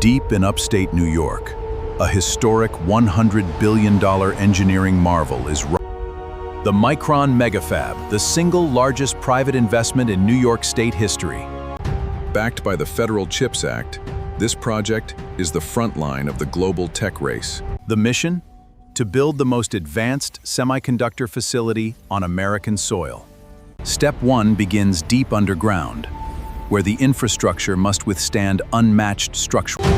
Deep in upstate New York, a historic $100 billion engineering marvel is the Micron Megafab, the single largest private investment in New York State history. Backed by the Federal CHIPS Act, this project is the front line of the global tech race. The mission? To build the most advanced semiconductor facility on American soil. Step 1 begins deep underground, where the infrastructure must withstand unmatched structural.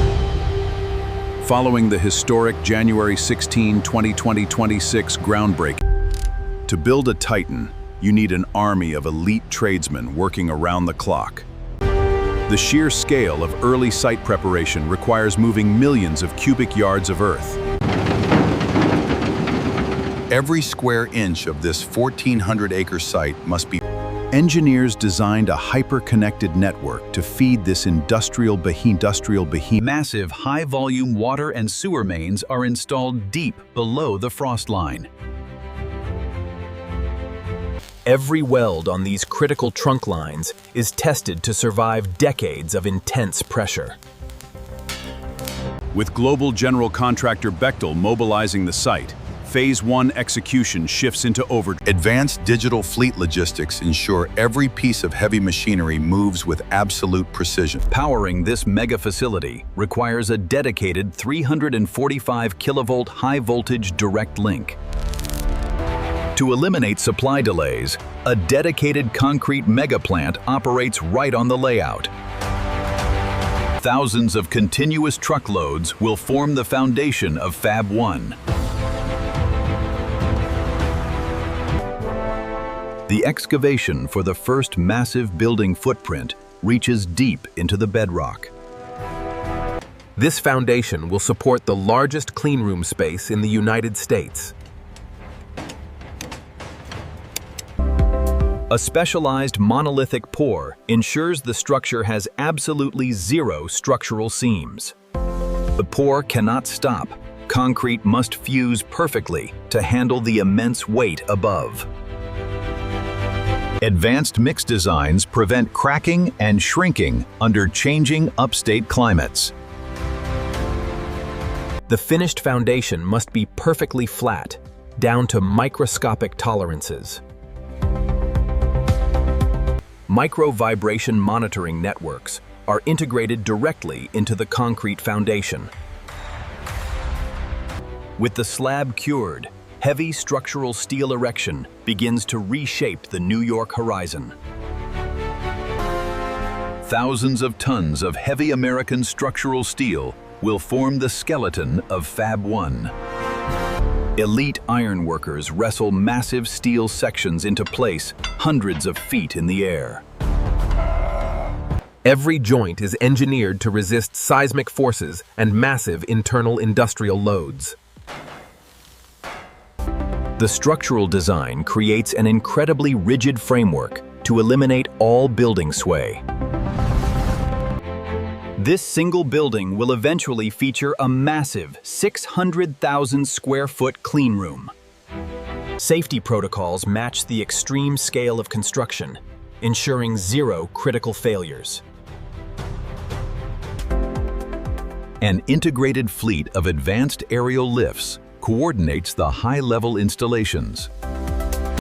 Following the historic January 16, 2026 groundbreaking. To build a Titan, you need an army of elite tradesmen working around the clock. The sheer scale of early site preparation requires moving millions of cubic yards of earth. Every square inch of this 1,400-acre site must be. Engineers designed a hyper-connected network to feed this industrial behemoth. Massive high-volume water and sewer mains are installed deep below the frost line. Every weld on these critical trunk lines is tested to survive decades of intense pressure. With global general contractor Bechtel mobilizing the site, Phase 1 execution shifts into overdrive. Advanced digital fleet logistics ensure every piece of heavy machinery moves with absolute precision. Powering this mega facility requires a dedicated 345 kilovolt high-voltage direct link. To eliminate supply delays, a dedicated concrete mega plant operates right on the layout. Thousands of continuous truckloads will form the foundation of Fab 1. The excavation for the first massive building footprint reaches deep into the bedrock. This foundation will support the largest cleanroom space in the United States. A specialized monolithic pour ensures the structure has absolutely zero structural seams. The pour cannot stop. Concrete must fuse perfectly to handle the immense weight above. Advanced mix designs prevent cracking and shrinking under changing upstate climates. The finished foundation must be perfectly flat, down to microscopic tolerances. Micro-vibration monitoring networks are integrated directly into the concrete foundation. With the slab cured, heavy structural steel erection begins to reshape the New York horizon. Thousands of tons of heavy American structural steel will form the skeleton of Fab 1. Elite ironworkers wrestle massive steel sections into place hundreds of feet in the air. Every joint is engineered to resist seismic forces and massive internal industrial loads. The structural design creates an incredibly rigid framework to eliminate all building sway. This single building will eventually feature a massive 600,000 square foot cleanroom. Safety protocols match the extreme scale of construction, ensuring zero critical failures. An integrated fleet of advanced aerial lifts coordinates the high-level installations.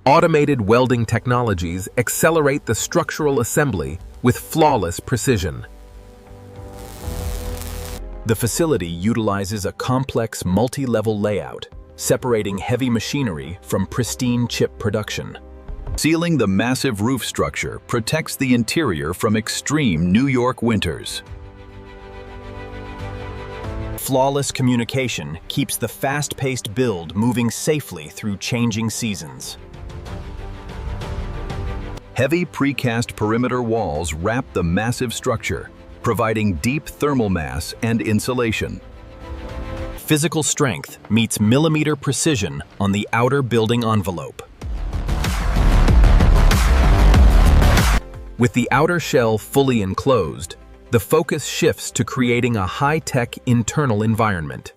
Automated welding technologies accelerate the structural assembly with flawless precision. The facility utilizes a complex multi-level layout, separating heavy machinery from pristine chip production. Sealing the massive roof structure protects the interior from extreme New York winters. Flawless communication keeps the fast-paced build moving safely through changing seasons. Heavy precast perimeter walls wrap the massive structure, providing deep thermal mass and insulation. Physical strength meets millimeter precision on the outer building envelope. With the outer shell fully enclosed, the focus shifts to creating a high-tech internal environment.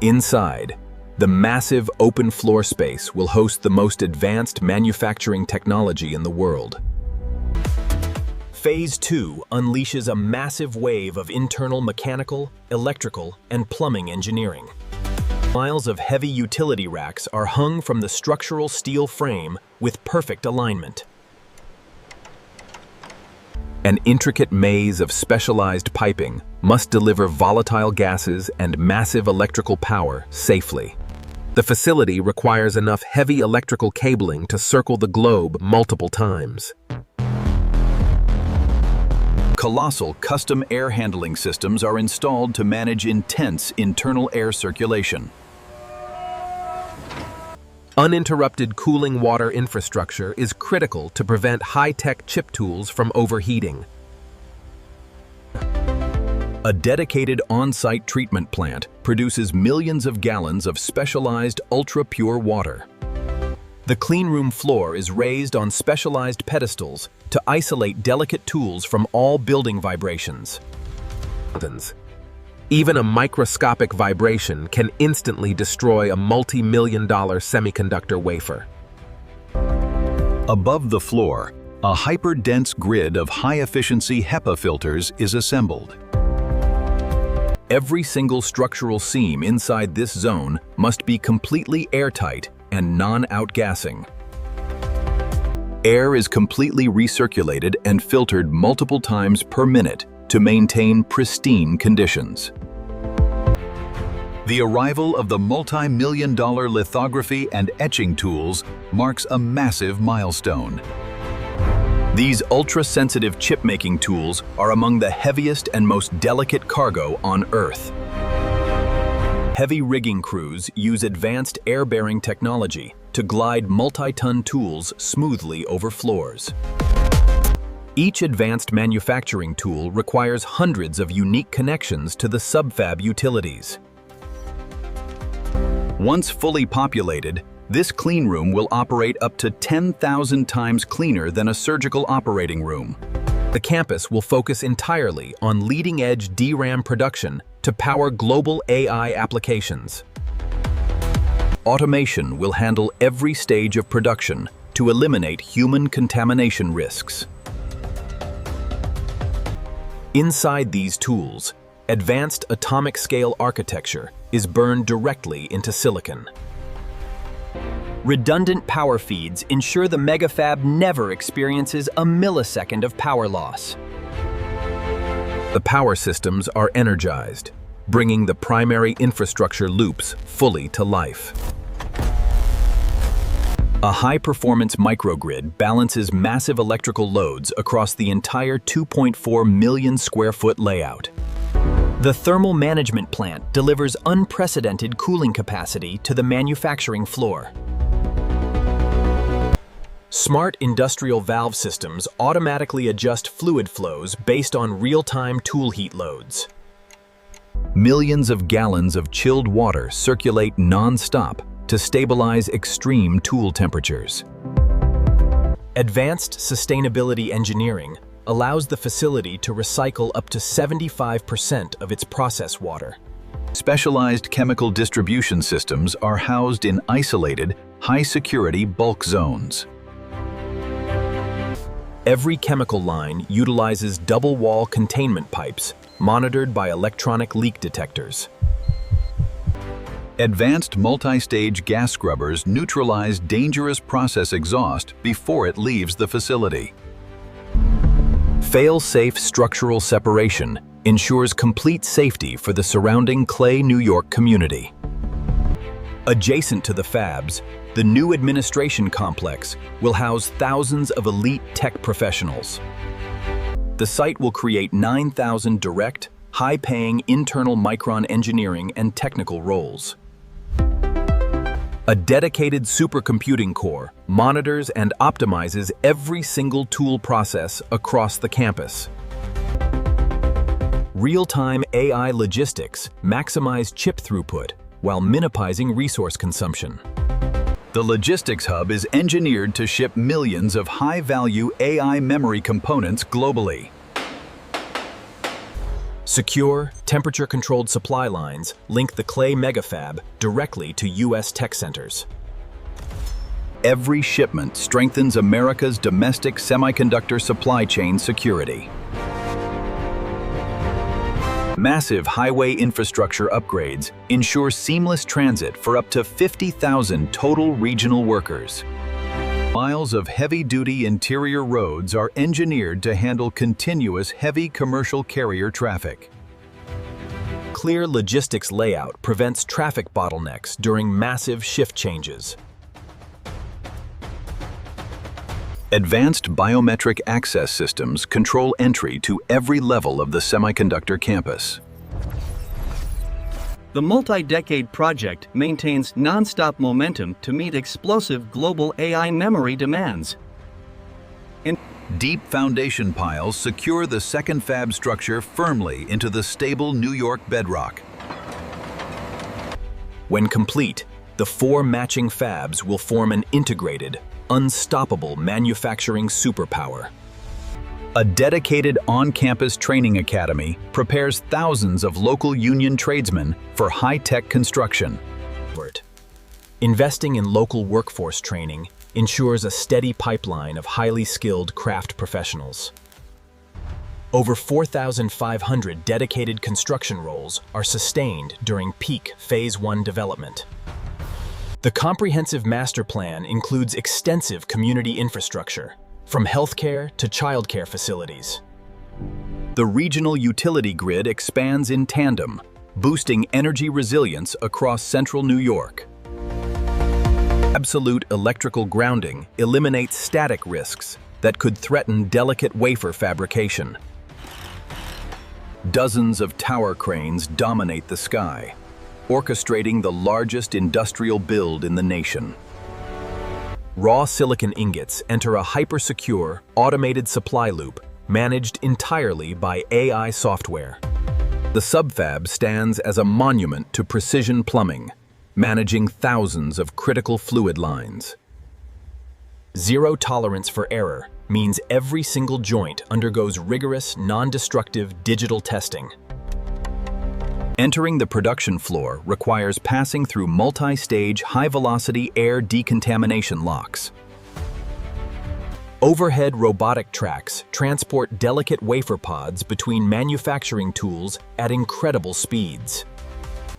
Inside, the massive open floor space will host the most advanced manufacturing technology in the world. Phase 2 unleashes a massive wave of internal mechanical, electrical, and plumbing engineering. Miles of heavy utility racks are hung from the structural steel frame with perfect alignment. An intricate maze of specialized piping must deliver volatile gases and massive electrical power safely. The facility requires enough heavy electrical cabling to circle the globe multiple times. Colossal custom air handling systems are installed to manage intense internal air circulation. Uninterrupted cooling water infrastructure is critical to prevent high-tech chip tools from overheating. A dedicated on-site treatment plant produces millions of gallons of specialized ultra-pure water. The cleanroom floor is raised on specialized pedestals to isolate delicate tools from all building vibrations. Even a microscopic vibration can instantly destroy a multi-million-dollar semiconductor wafer. Above the floor, a hyper-dense grid of high-efficiency HEPA filters is assembled. Every single structural seam inside this zone must be completely airtight and non-outgassing. Air is completely recirculated and filtered multiple times per minute to maintain pristine conditions. The arrival of the multi-million-dollar lithography and etching tools marks a massive milestone. These ultra-sensitive chip-making tools are among the heaviest and most delicate cargo on Earth. Heavy rigging crews use advanced air-bearing technology to glide multi-ton tools smoothly over floors. Each advanced manufacturing tool requires hundreds of unique connections to the subfab utilities. Once fully populated, this cleanroom will operate up to 10,000 times cleaner than a surgical operating room. The campus will focus entirely on leading-edge DRAM production to power global AI applications. Automation will handle every stage of production to eliminate human contamination risks. Inside these tools, advanced atomic-scale architecture is burned directly into silicon. Redundant power feeds ensure the Megafab never experiences a millisecond of power loss. The power systems are energized, bringing the primary infrastructure loops fully to life. A high-performance microgrid balances massive electrical loads across the entire 2.4 million square foot layout. The thermal management plant delivers unprecedented cooling capacity to the manufacturing floor. Smart industrial valve systems automatically adjust fluid flows based on real-time tool heat loads. Millions of gallons of chilled water circulate non-stop to stabilize extreme tool temperatures. Advanced sustainability engineering allows the facility to recycle up to 75% of its process water. Specialized chemical distribution systems are housed in isolated, high-security bulk zones. Every chemical line utilizes double-wall containment pipes monitored by electronic leak detectors. Advanced multi-stage gas scrubbers neutralize dangerous process exhaust before it leaves the facility. Fail-safe structural separation ensures complete safety for the surrounding Clay, New York community. Adjacent to the fabs, the new administration complex will house thousands of elite tech professionals. The site will create 9,000 direct, high-paying internal Micron engineering and technical roles. A dedicated supercomputing core monitors and optimizes every single tool process across the campus. Real-time AI logistics maximize chip throughput while minimizing resource consumption. The logistics hub is engineered to ship millions of high-value AI memory components globally. Secure, temperature-controlled supply lines link the Clay Megafab directly to U.S. tech centers. Every shipment strengthens America's domestic semiconductor supply chain security. Massive highway infrastructure upgrades ensure seamless transit for up to 50,000 total regional workers. Miles of heavy-duty interior roads are engineered to handle continuous heavy commercial carrier traffic. Clear logistics layout prevents traffic bottlenecks during massive shift changes. Advanced biometric access systems control entry to every level of the semiconductor campus. The multi-decade project maintains non-stop momentum to meet explosive global AI memory demands. Deep foundation piles secure the second fab structure firmly into the stable New York bedrock. When complete, the 4 matching fabs will form an integrated, unstoppable manufacturing superpower. A dedicated on-campus training academy prepares thousands of local union tradesmen for high-tech construction. Investing in local workforce training ensures a steady pipeline of highly skilled craft professionals. Over 4,500 dedicated construction roles are sustained during peak Phase 1 development. The comprehensive master plan includes extensive community infrastructure, from healthcare to childcare facilities. The regional utility grid expands in tandem, boosting energy resilience across central New York. Absolute electrical grounding eliminates static risks that could threaten delicate wafer fabrication. Dozens of tower cranes dominate the sky, orchestrating the largest industrial build in the nation. Raw silicon ingots enter a hyper-secure, automated supply loop managed entirely by AI software. The subfab stands as a monument to precision plumbing, managing thousands of critical fluid lines. Zero tolerance for error means every single joint undergoes rigorous, non-destructive digital testing. Entering the production floor requires passing through multi-stage high-velocity air decontamination locks. Overhead robotic tracks transport delicate wafer pods between manufacturing tools at incredible speeds.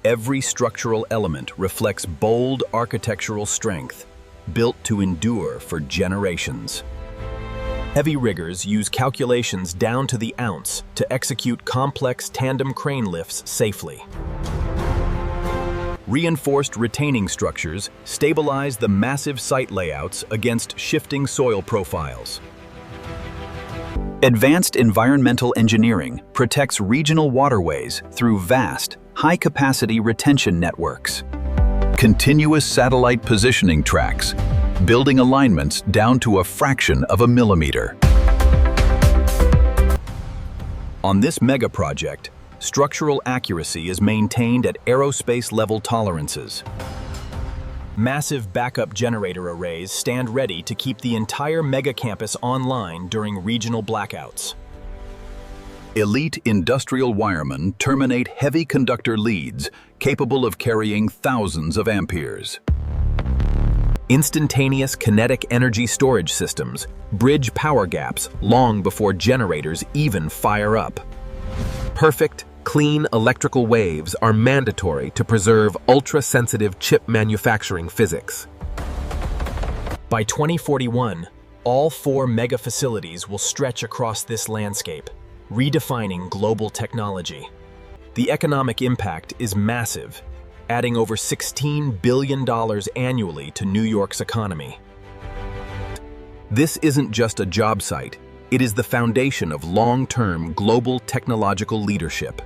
Every structural element reflects bold architectural strength, built to endure for generations. Heavy riggers use calculations down to the ounce to execute complex tandem crane lifts safely. Reinforced retaining structures stabilize the massive site layouts against shifting soil profiles. Advanced environmental engineering protects regional waterways through vast, high-capacity retention networks. Continuous satellite positioning tracks, building alignments down to a fraction of a millimeter. On this megaproject, structural accuracy is maintained at aerospace-level tolerances. Massive backup generator arrays stand ready to keep the entire megacampus online during regional blackouts. Elite industrial wiremen terminate heavy conductor leads capable of carrying thousands of amperes. Instantaneous kinetic energy storage systems bridge power gaps long before generators even fire up. Perfect, clean electrical waves are mandatory to preserve ultra-sensitive chip manufacturing physics. By 2041, all 4 mega facilities will stretch across this landscape, redefining global technology. The economic impact is massive, adding over $16 billion annually to New York's economy. This isn't just a job site, it is the foundation of long-term global technological leadership.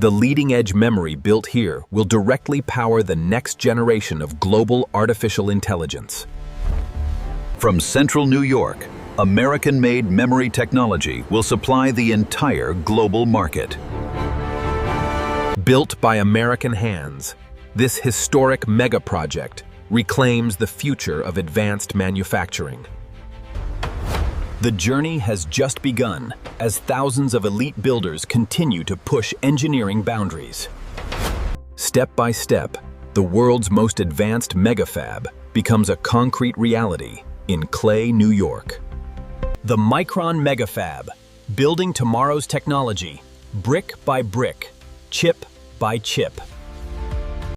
The leading-edge memory built here will directly power the next generation of global artificial intelligence. From central New York, American-made memory technology will supply the entire global market. Built by American hands, this historic megaproject reclaims the future of advanced manufacturing. The journey has just begun as thousands of elite builders continue to push engineering boundaries. Step by step, the world's most advanced megafab becomes a concrete reality in Clay, New York. The Micron Megafab, building tomorrow's technology, brick by brick, chip by chip.